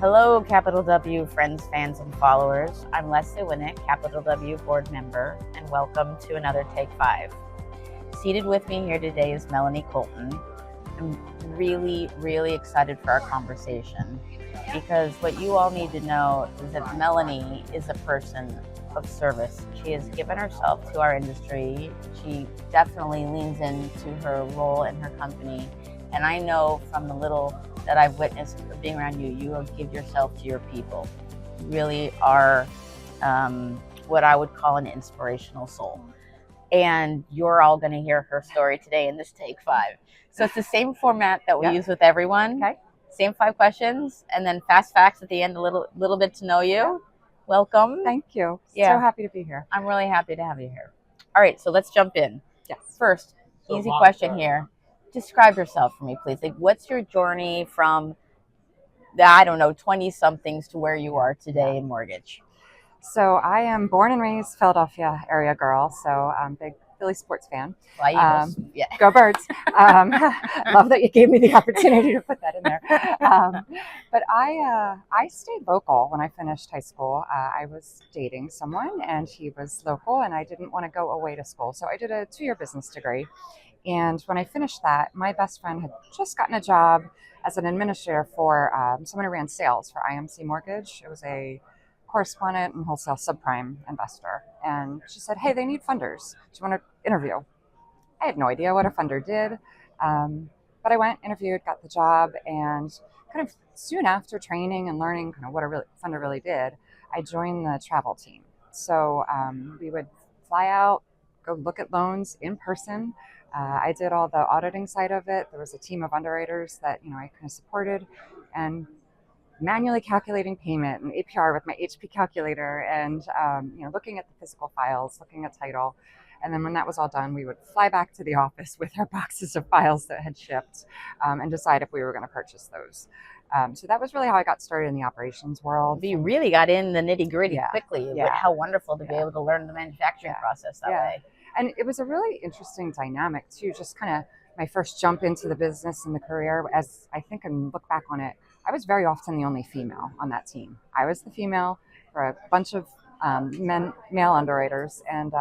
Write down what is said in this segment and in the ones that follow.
Hello, Capital W friends, fans, and followers. I'm 𝗱𝗃𝗶𝗰𝗍, Capital W board member, and welcome to another Take 5. Seated with me here today is Melanie Coulton. I'm really excited for our conversation because what you all need to know is that Melanie is a person of service. She has given herself to our industry. She definitely leans into her role in her company. And I know from the little that I've witnessed being around you, you give yourself to your people. You really are what I would call an inspirational soul. And you're all going to hear her story today in this Take 5. So it's the same format that we use with everyone. Okay. Same 5 questions, and then fast facts at the end, a little bit to know you. Yeah. Welcome. Thank you. Yeah. So happy to be here. I'm really happy to have you here. All right, so let's jump in. Yes. First, easy question here. Describe yourself for me, please. Like, what's your journey from the, 20-somethings to where you are today in mortgage? So I am born and raised Philadelphia area girl. So I'm a big Philly sports fan. Yeah. Go Birds. Love that you gave me the opportunity to put that in there. But I stayed local when I finished high school. I was dating someone and he was local and I didn't want to go away to school. So I did a 2-year business degree. And when I finished that, my best friend had just gotten a job as an administrator for someone who ran sales for IMC Mortgage. It was a correspondent and wholesale subprime investor. And she said, hey, they need funders. Do you want to interview? I had no idea what a funder did. But I went, interviewed, got the job, and kind of soon after training and learning kind of what a funder really did, I joined the travel team. So we would fly out, go look at loans in person. I did all the auditing side of it. There was a team of underwriters that, I kind of supported, and manually calculating payment and APR with my HP calculator and, looking at the physical files, looking at title. And then when that was all done, we would fly back to the office with our boxes of files that had shipped and decide if we were going to purchase those. So that was really how I got started in the operations world. You really got in the nitty-gritty quickly. Yeah. How wonderful to be able to learn the manufacturing process that way. And it was a really interesting dynamic too, just kind of my first jump into the business and the career. As I think and look back on it, I was very often the only female on that team. I was the female for a bunch of male underwriters, and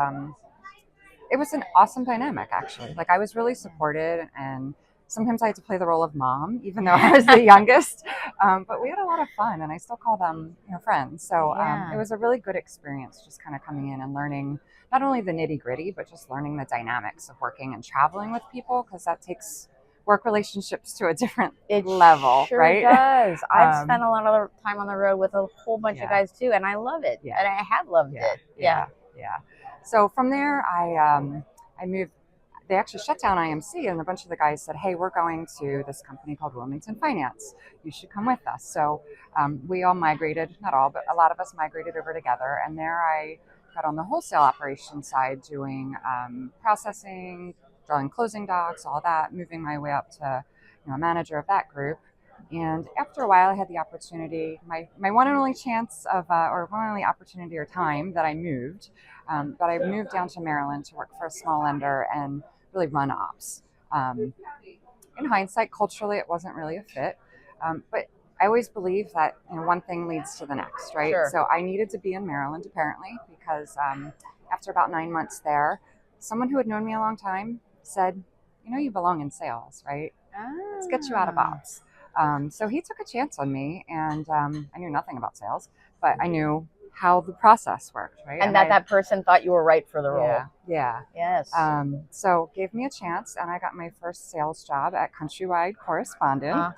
it was an awesome dynamic, actually. Like, I was really supported, and sometimes I had to play the role of mom, even though I was the youngest. But we had a lot of fun, and I still call them friends. So it was a really good experience just kind of coming in and learning not only the nitty-gritty, but just learning the dynamics of working and traveling with people, because that takes work relationships to a different level, sure right? Does. I've spent a lot of time on the road with a whole bunch of guys too, and I love it. And I have loved it. Yeah. So from there, I moved. They actually shut down IMC, and a bunch of the guys said, hey, we're going to this company called Wilmington Finance. You should come with us. So we all migrated, not all, but a lot of us migrated over together. And there I got on the wholesale operations side, doing processing, drawing closing docs, all that, moving my way up to a manager of that group. And after a while, I had the opportunity, my one and only chance of, or one and only opportunity or time that I moved. But I moved down to Maryland to work for a small lender and really run ops. In hindsight, culturally, it wasn't really a fit. But I always believe that one thing leads to the next, right? Sure. So I needed to be in Maryland, apparently, because after about 9 months there, someone who had known me a long time said, you belong in sales, right? Let's get you out of ops. So he took a chance on me, and I knew nothing about sales, but I knew how the process worked, right? And that person thought you were right for the role. Yeah. Yes. So gave me a chance, and I got my first sales job at Countrywide Correspondent.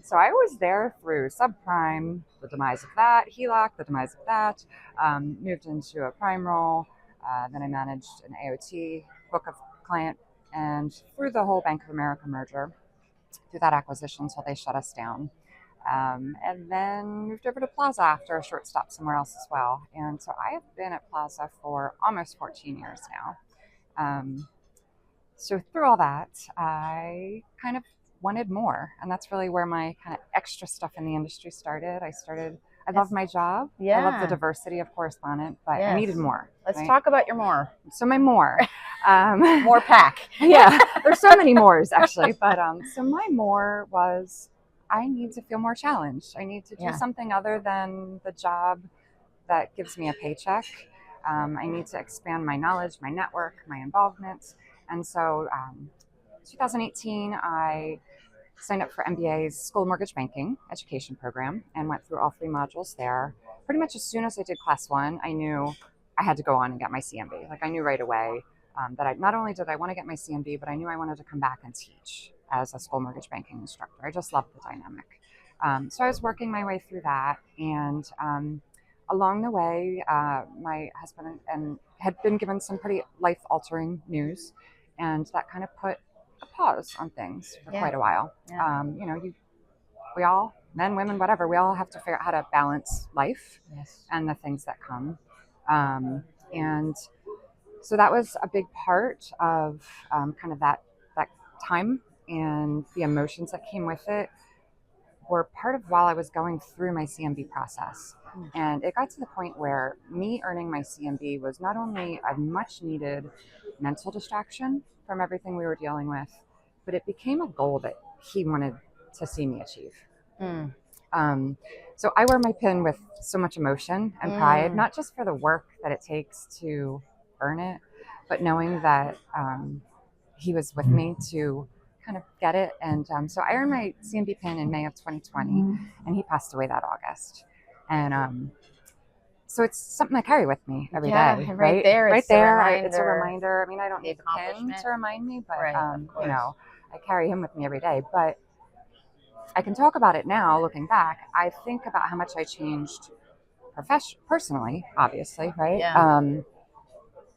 So I was there through subprime, the demise of that, HELOC, the demise of that, moved into a prime role. Then I managed an AOT book of client, and through the whole Bank of America merger, through that acquisition till they shut us down. And then moved over to Plaza after a short stop somewhere else as well. And so I have been at Plaza for almost 14 years now. So through all that, I kind of wanted more. And that's really where my kind of extra stuff in the industry started. I love my job. I love the diversity of correspondent, but I needed more. Let's talk about your more. So my more. More pack. There's so many mores actually. But so my more was, I need to feel more challenged. I need to do something other than the job that gives me a paycheck. I need to expand my knowledge, my network, my involvement. And so 2018, I signed up for MBA's School of Mortgage Banking education program and went through all 3 modules there. Pretty much as soon as I did class 1, I knew I had to go on and get my CMB. Like I knew right away that I not only did I want to get my CMB, but I knew I wanted to come back and teach as a school mortgage banking instructor. I just loved the dynamic. So I was working my way through that, and along the way, my husband and had been given some pretty life-altering news, and that kind of put a pause on things for quite a while. You know, we all, men, women, whatever, we all have to figure out how to balance life and the things that come. And so that was a big part of kind of that time, and the emotions that came with it were part of while I was going through my CMB process. And it got to the point where me earning my CMB was not only a much needed mental distraction from everything we were dealing with, but it became a goal that he wanted to see me achieve. So I wear my pin with so much emotion and pride, not just for the work that it takes to earn it, but knowing that he was with me to kind of get it. And so I earned my CMB pin in May of 2020, and he passed away that August. And so it's something I carry with me every day. Right there. Right there. It's a reminder. I mean, I don't need the pin to remind me, but you know, I carry him with me every day. But I can talk about it now, looking back. I think about how much I changed personally, obviously, right?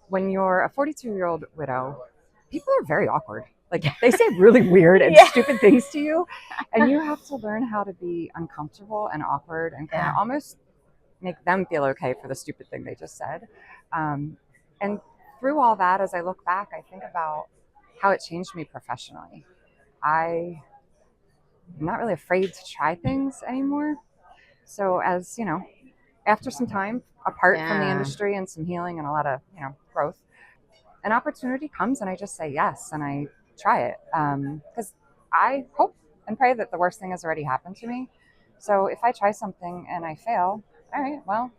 When you're a 42-year-old widow, people are very awkward. Like they say really weird and stupid things to you, and you have to learn how to be uncomfortable and awkward and kind of almost make them feel okay for the stupid thing they just said. And through all that, as I look back, I think about how it changed me professionally. I'm not really afraid to try things anymore. So as you know, after some time apart from the industry and some healing and a lot of growth, an opportunity comes and I just say yes and I try it, because I hope and pray that the worst thing has already happened to me. So if I try something and I fail, all right, well,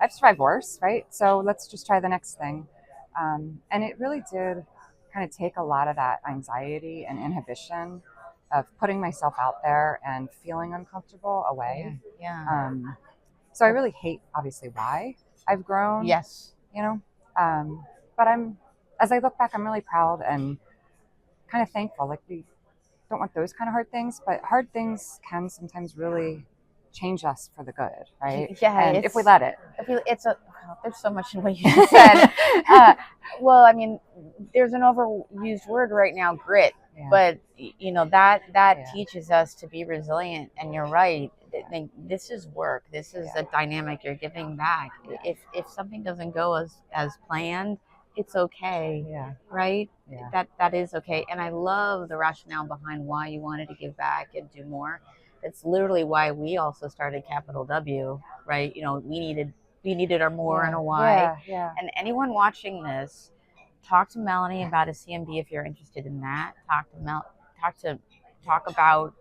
I've survived worse, right? So let's just try the next thing. And it really did kind of take a lot of that anxiety and inhibition of putting myself out there and feeling uncomfortable away. So I really hate, obviously, why I've grown. But as I look back, I'm really proud and kind of thankful. Like we don't want those kind of hard things, but hard things can sometimes really change us for the good, right? And if we let it. There's so much in what you just said. Well, I mean, there's an overused word right now, grit. But you know that teaches us to be resilient. And you're right. This is work. This is a dynamic. You're giving back. If something doesn't go as planned, it's okay. Right. That is okay. And I love the rationale behind why you wanted to give back and do more. It's literally why we also started CapitalW. Right. You know, we needed our more and a why. And anyone watching this, talk to Melanie about a CMB if you're interested in that. Talk about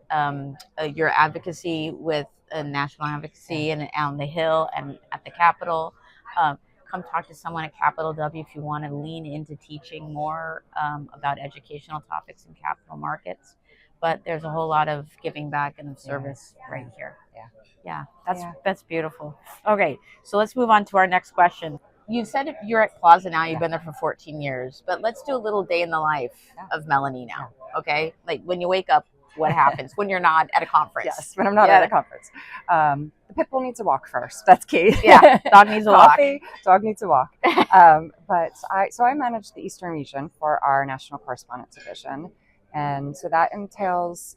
your advocacy with national advocacy and on the Hill and at the Capitol. Come talk to someone at CapitalW if you want to lean into teaching more about educational topics in capital markets. But there's a whole lot of giving back and service right here. That's beautiful. Okay, so let's move on to our next question. You said you're at Plaza now. You've been there for 14 years. But let's do a little day in the life of Melanie now, okay? Like when you wake up, what happens when you're not at a conference? Yes, when I'm not at a conference. The pit bull needs a walk first. That's key. Dog needs a Coffee, walk. Dog needs a walk. But I manage the Eastern region for our National Correspondence Division. And so that entails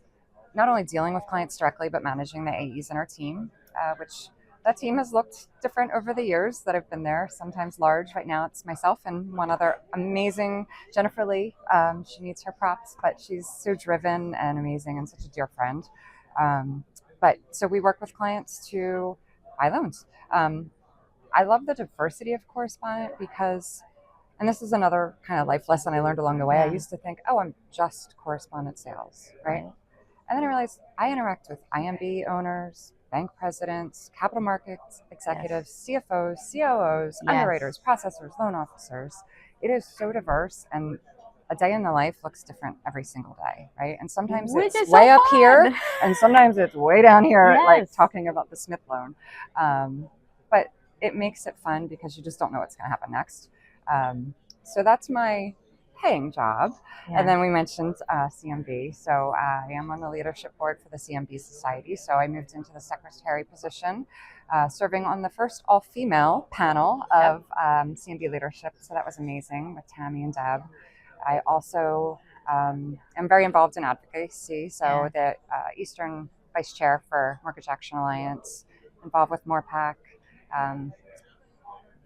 not only dealing with clients directly, but managing the AEs in our team, which that team has looked different over the years that I've been there, sometimes large. Right now it's myself and one other amazing, Jennifer Lee. She needs her props, but she's so driven and amazing and such a dear friend. But so we work with clients to buy loans. I love the diversity of correspondent because, and this is another kind of life lesson I learned along the way. I used to think, oh, I'm just correspondent sales, right? And then I realized I interact with IMB owners, bank presidents, capital markets executives, CFOs, COOs, underwriters, processors, loan officers. It is so diverse, and a day in the life looks different every single day, right? And sometimes it's way up here, and sometimes it's way down here, like talking about the Smith loan. But it makes it fun because you just don't know what's going to happen next. So that's my paying job. And then we mentioned CMB. So I am on the leadership board for the CMB Society. So I moved into the secretary position, serving on the first all-female panel of CMB leadership. So that was amazing with Tammy and Deb. I also am very involved in advocacy. So the Eastern Vice Chair for Mortgage Action Alliance, involved with MORPAC.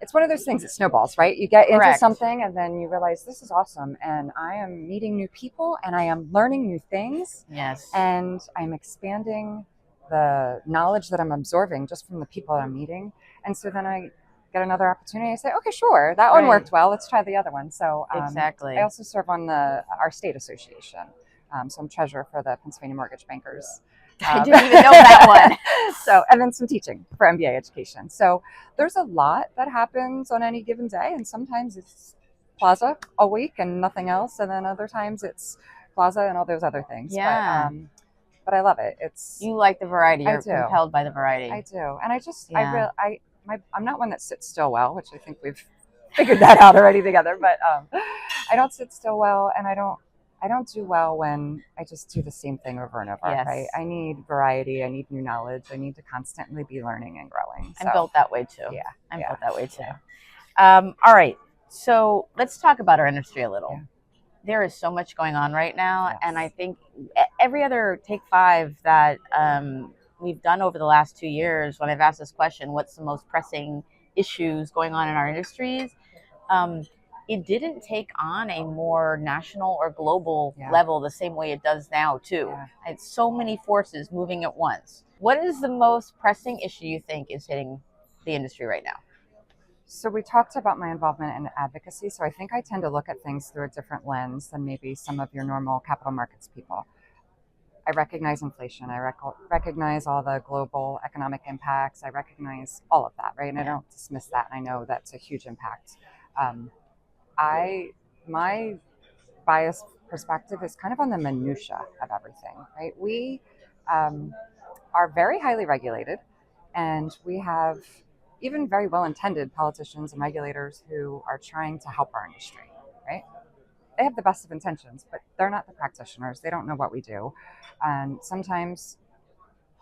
It's one of those things that snowballs, right? You get into something and then you realize this is awesome, and I am meeting new people and I am learning new things. And I'm expanding the knowledge that I'm absorbing just from the people that I'm meeting. And so then I get another opportunity. I say, okay, sure, that one worked well. Let's try the other one. So I also serve on our state association. So I'm treasurer for the Pennsylvania Mortgage Bankers. I didn't even know that one. So, and then some teaching for MBA education. So there's a lot that happens on any given day. And sometimes it's Plaza a week and nothing else. And then other times it's Plaza and all those other things. But I love it. You like the variety. You're compelled by the variety. I do. And I'm not one that sits still well, which I think we've figured that out already together. But I don't sit still well, and I don't do well when I just do the same thing over and over, right? I need variety. I need new knowledge. I need to constantly be learning and growing. I'm built that way too. I'm built that way too. All right. So let's talk about our industry a little. There is so much going on right now. And I think every other Take 5 that we've done over the last 2 years, when I've asked this question, what's the most pressing issues going on in our industries? It didn't take on a more national or global level the same way it does now too. It's so many forces moving at once. What is the most pressing issue you think is hitting the industry right now? So we talked about my involvement in advocacy. So I think I tend to look at things through a different lens than maybe some of your normal capital markets people. I recognize inflation. I recognize all the global economic impacts. I recognize all of that, right? And I don't dismiss that. And I know that's a huge impact. My biased perspective is kind of on the minutia of everything, right? We are very highly regulated, and we have even very well-intended politicians and regulators who are trying to help our industry, right? They have the best of intentions, but they're not the practitioners. They don't know what we do. And sometimes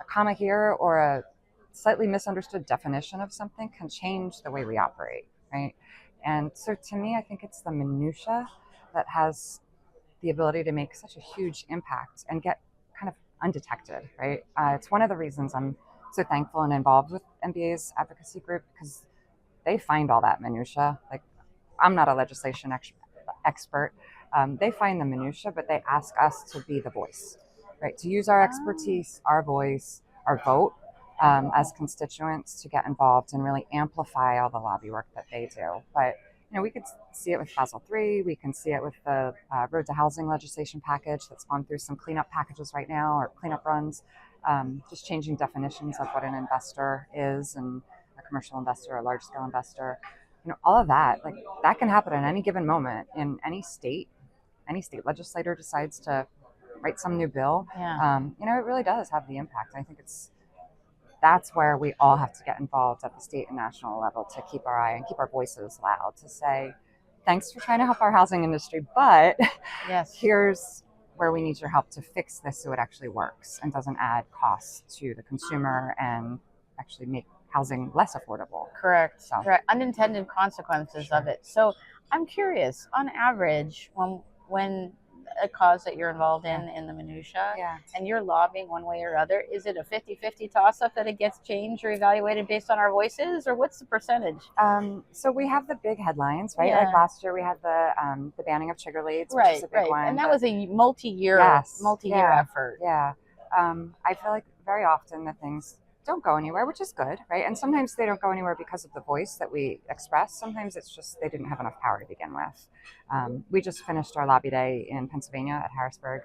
a comma here or a slightly misunderstood definition of something can change the way we operate, right? And so to me, I think it's the minutia that has the ability to make such a huge impact and get kind of undetected, right? It's one of the reasons I'm so thankful and involved with MBA's advocacy group, because they find all that minutia. Like, I'm not a legislation expert. They find the minutia, but they ask us to be the voice, right? To use our expertise, our voice, our vote as constituents to get involved and really amplify all the lobby work that they do. But we could see it with Basel III. We can see it with the Road to Housing legislation package that's gone through some cleanup packages right now, or cleanup runs, just changing definitions of what an investor is, and a commercial investor, a large-scale investor. All of that, like, that can happen at any given moment in any state. Any state legislator decides to write some new bill. It really does have the impact. I think that's where we all have to get involved at the state and national level to keep our eye and keep our voices loud, to say, thanks for trying to help our housing industry, but here's where we need your help to fix this so it actually works and doesn't add costs to the consumer and actually make housing less affordable. Correct. Unintended consequences of it. So I'm curious, on average, when a cause that you're involved in the minutia, and you're lobbying one way or other, is it a 50-50 toss-up that it gets changed or evaluated based on our voices, or what's the percentage? So we have the big headlines, right? Like last year we had the banning of trigger leads, which is a big one. And that was a multi-year effort. I feel like very often the things don't go anywhere, which is good, right? And sometimes they don't go anywhere because of the voice that we express. Sometimes it's just they didn't have enough power to begin with. We just finished our lobby day in Pennsylvania at Harrisburg,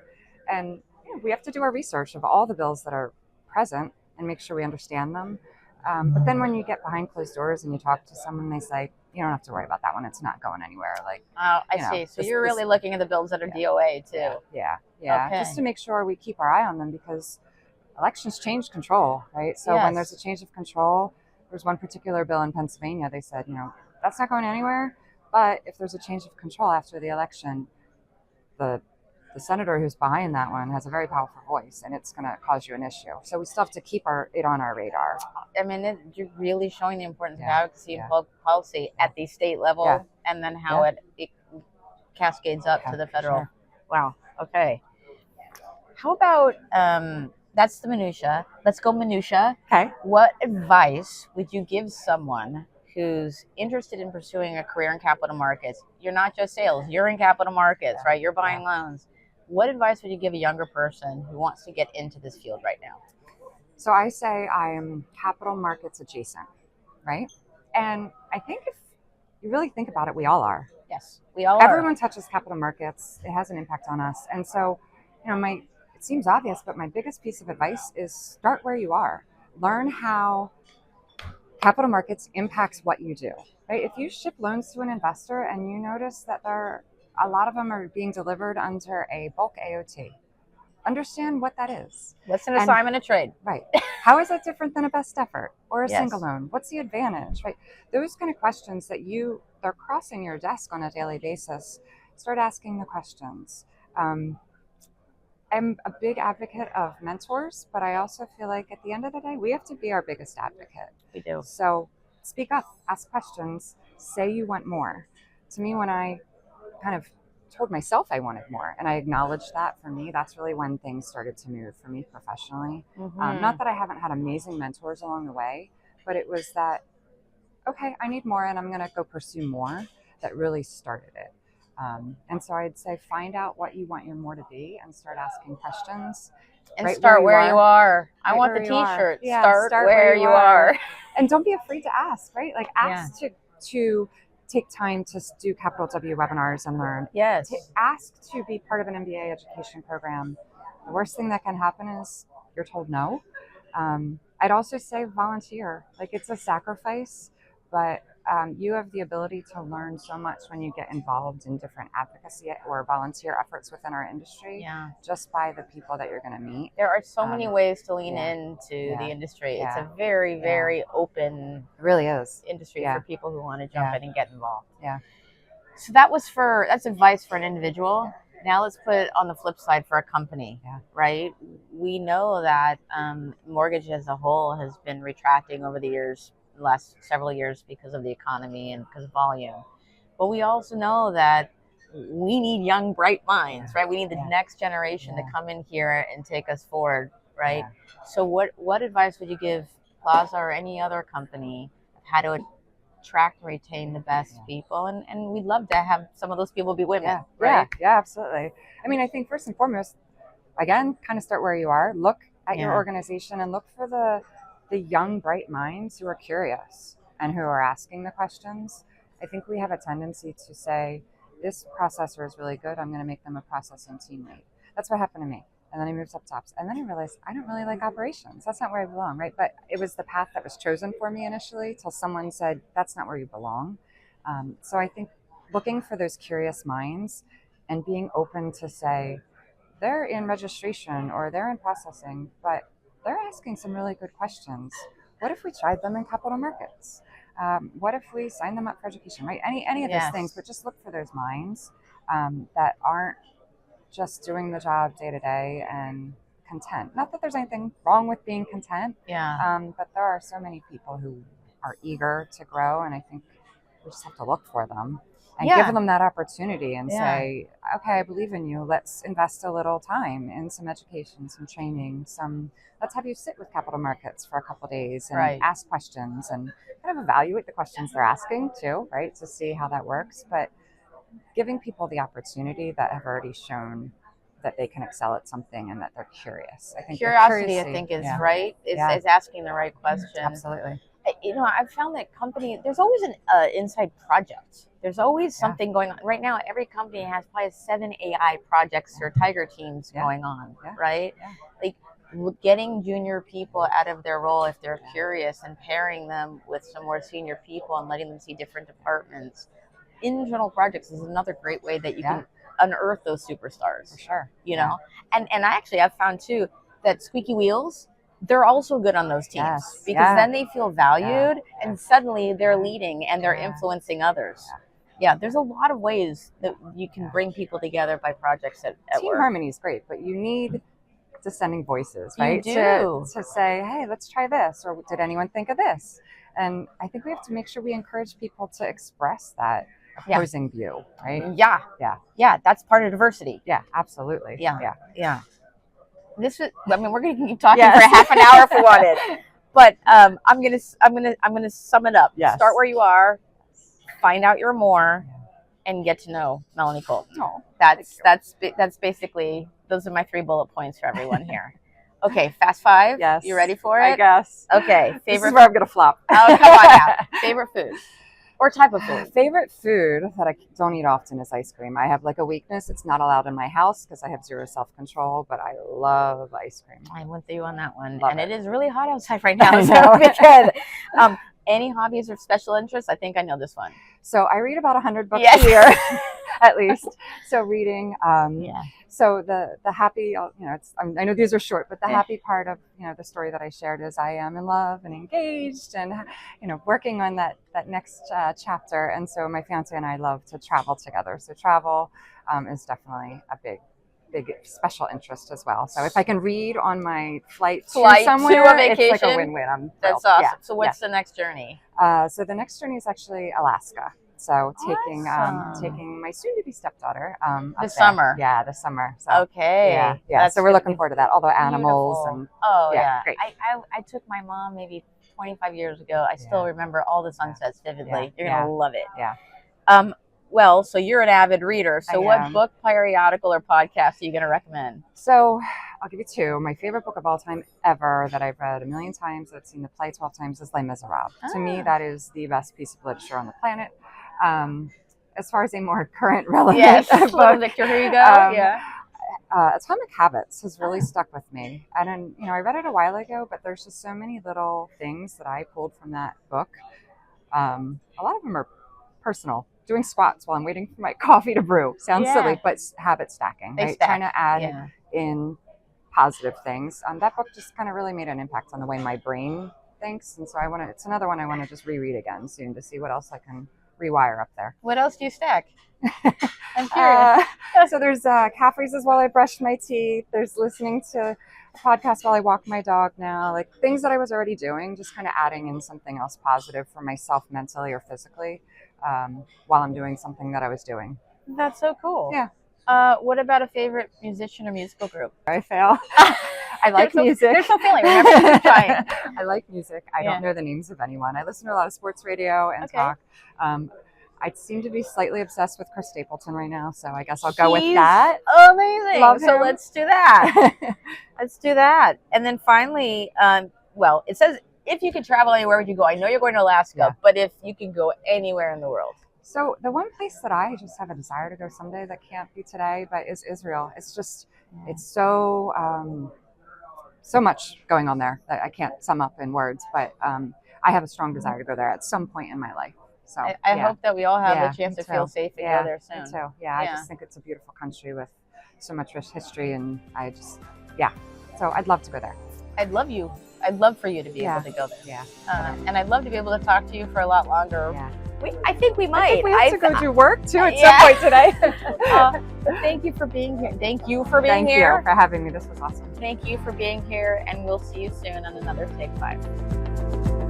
and we have to do our research of all the bills that are present and make sure we understand them. But then when you get behind closed doors and you talk to someone, they say, you don't have to worry about that one. It's not going anywhere. Like, I see. So you're really looking at the bills that are DOA too. Yeah. Okay. Just to make sure we keep our eye on them, because elections change control, right? So when there's a change of control, there's one particular bill in Pennsylvania, they said, that's not going anywhere. But if there's a change of control after the election, the senator who's behind that one has a very powerful voice, and it's going to cause you an issue. So we still have to keep it on our radar. I mean, you're really showing the importance of advocacy and public policy at the state level, and then how it cascades up to the federal. Sure. Wow. Okay. How about that's the minutia. Let's go minutia. Okay. What advice would you give someone who's interested in pursuing a career in capital markets? You're not just sales, you're in capital markets, right? You're buying loans. What advice would you give a younger person who wants to get into this field right now? So I say I am capital markets adjacent, right? And I think if you really think about it, we all are. Yes, we all Everyone touches capital markets. It has an impact on us. And so, it seems obvious, but my biggest piece of advice is start where you are. Learn how capital markets impacts what you do, right? If you ship loans to an investor and you notice that a lot of them are being delivered under a bulk AOT, understand what that is. What's an assignment of trade? Right. How is that different than a best effort or a single loan? What's the advantage, right? Those kind of questions that they're crossing your desk on a daily basis. Start asking the questions. I'm a big advocate of mentors, but I also feel like at the end of the day, we have to be our biggest advocate. We do. So speak up, ask questions, say you want more. To me, when I kind of told myself I wanted more and I acknowledged that, for me, that's really when things started to move for me professionally. Not that I haven't had amazing mentors along the way, but it was that, okay, I need more and I'm going to go pursue more, that really started it. And so I'd say find out what you want your more to be and start asking questions. And start where you are. I want the t-shirt. Start where you are. And don't be afraid to ask, right? Like ask to take time to do CapitalW webinars and learn. Yes. Ask to be part of an MBA education program. The worst thing that can happen is you're told no. I'd also say volunteer. Like it's a sacrifice, but you have the ability to learn so much when you get involved in different advocacy or volunteer efforts within our industry, just by the people that you're going to meet. There are so many ways to lean into the industry. It's a very, very open it really is industry for people who want to jump in and get involved. Yeah. So that's advice for an individual. Now let's put it on the flip side for a company, right? We know that mortgage as a whole has been retracting over the years, last several years, because of the economy and because of volume. But we also know that we need young, bright minds, right? We need the next generation to come in here and take us forward, right? So what advice would you give Plaza or any other company how to attract and retain the best people? And we'd love to have some of those people be women, right? Yeah, absolutely. I mean, I think first and foremost, again, kind of start where you are. Look at your organization and look for the young, bright minds who are curious and who are asking the questions. I think we have a tendency to say, this processor is really good, I'm going to make them a processing teammate. That's what happened to me. And then I moved up tops. And then I realized I don't really like operations. That's not where I belong, right? But it was the path that was chosen for me initially till someone said, that's not where you belong. So I think looking for those curious minds and being open to say, they're in registration or they're in processing, but they're asking some really good questions. What if we tried them in capital markets? What if we signed them up for education, right? Any of those things, but just look for those minds that aren't just doing the job day to day and content. Not that there's anything wrong with being content, but there are so many people who are eager to grow, and I think we just have to look for them and give them that opportunity and say, okay, I believe in you. Let's invest a little time in some education, some training, let's have you sit with capital markets for a couple of days and ask questions and kind of evaluate the questions they're asking too, right? To see how that works. But giving people the opportunity that have already shown that they can excel at something and that they're curious. I think curiosity, I think, is right. It's asking the right questions. Absolutely. I've found that there's always an inside project. There's always something going on. Right now, every company has probably 7 AI projects or tiger teams going on, right? Yeah. Like getting junior people out of their role if they're curious and pairing them with some more senior people and letting them see different departments. Internal projects is another great way that you can unearth those superstars. For sure. You know? And I've found too that squeaky wheels, they're also good on those teams because then they feel valued and suddenly they're leading and they're influencing others. Yeah, there's a lot of ways that you can bring people together by projects at Team work. harmony is great, but you need dissenting voices, right? You do. To say, hey, let's try this, or did anyone think of this? And I think we have to make sure we encourage people to express that opposing view, right? Yeah, that's part of diversity. Yeah, absolutely. Yeah. We're going to keep talking for half an hour if we wanted, but I'm gonna sum it up. Yes. Start where you are, find out your more, and get to know Melanie Coulton. Oh, that's basically, those are my 3 bullet points for everyone here. Okay, fast 5. Yes. You ready for it? I guess. Okay. This is where I'm gonna flop. Oh, come on now. Favorite food or type of food? Favorite food that I don't eat often is ice cream. I have like a weakness. It's not allowed in my house because I have 0 self-control, but I love ice cream. I went through you on that one. Love it is really hot outside right now, I so know. be good. Any hobbies or special interests? I think I know this one. So I read about 100 books Yes. a year, at least. So reading. So the happy, I know these are short, but the happy part of, the story that I shared is I am in love and engaged and, working on that next chapter. And so my fiance and I love to travel together. So travel is definitely a big special interest as well. So if I can read on my flight to somewhere, to a vacation, it's like a win-win. That's awesome. So what's the next journey? So the next journey is actually Alaska. So taking my soon-to-be stepdaughter this summer. Yeah, this summer. So, okay. Yeah. So we're looking forward to that. All the animals and great. I took my mom maybe 25 years ago. I still remember all the sunsets vividly. You're gonna love it. Yeah. Well, so you're an avid reader. So what book, periodical, or podcast are you going to recommend? So I'll give you 2. My favorite book of all time ever that I've read 1,000,000 times, I've seen the play 12 times, is 𝗰𝗿𝗄𝗶𝗰𝗄. To me, that is the best piece of literature on the planet. As far as a more current relevant book, Victor Hugo, Atomic Habits has really stuck with me. And then, I read it a while ago, but there's just so many little things that I pulled from that book. A lot of them are personal. Doing squats while I'm waiting for my coffee to brew. Sounds silly, but habit stacking, right? Trying to add in positive things. That book just kind of really made an impact on the way my brain thinks. And so it's another one I want to just reread again soon to see what else I can rewire up there. What else do you stack? I'm curious. So there's calf raises while I brush my teeth. There's listening to a podcast while I walk my dog now. Like things that I was already doing, just kind of adding in something else positive for myself mentally or physically while I'm doing something that I was doing. That's so cool. Yeah. What about a favorite musician or musical group? I fail. I like music. They're so failing. Remember, keep trying. I like music. I don't know the names of anyone. I listen to a lot of sports radio and talk. I seem to be slightly obsessed with Chris Stapleton right now, so I guess I'll go with that. Amazing. Love so him. Let's do that. Let's do that. And then finally, it says, if you could travel anywhere, would you go? I know you're going to Alaska, but if you could go anywhere in the world. So the one place that I just have a desire to go someday that can't be today, but is Israel. It's just, it's so much going on there that I can't sum up in words, but I have a strong desire to go there at some point in my life. So I hope that we all have the chance to feel safe and go there soon. Me too. I just think it's a beautiful country with so much rich history, and so I'd love to go there. I'd love for you to be able to go there. And I'd love to be able to talk to you for a lot longer. I think we might. I think we have to go do work too at some point today. But thank you for being here. Thank you for being here. Thank you for having me. This was awesome. Thank you for being here, and we'll see you soon on another Take 5.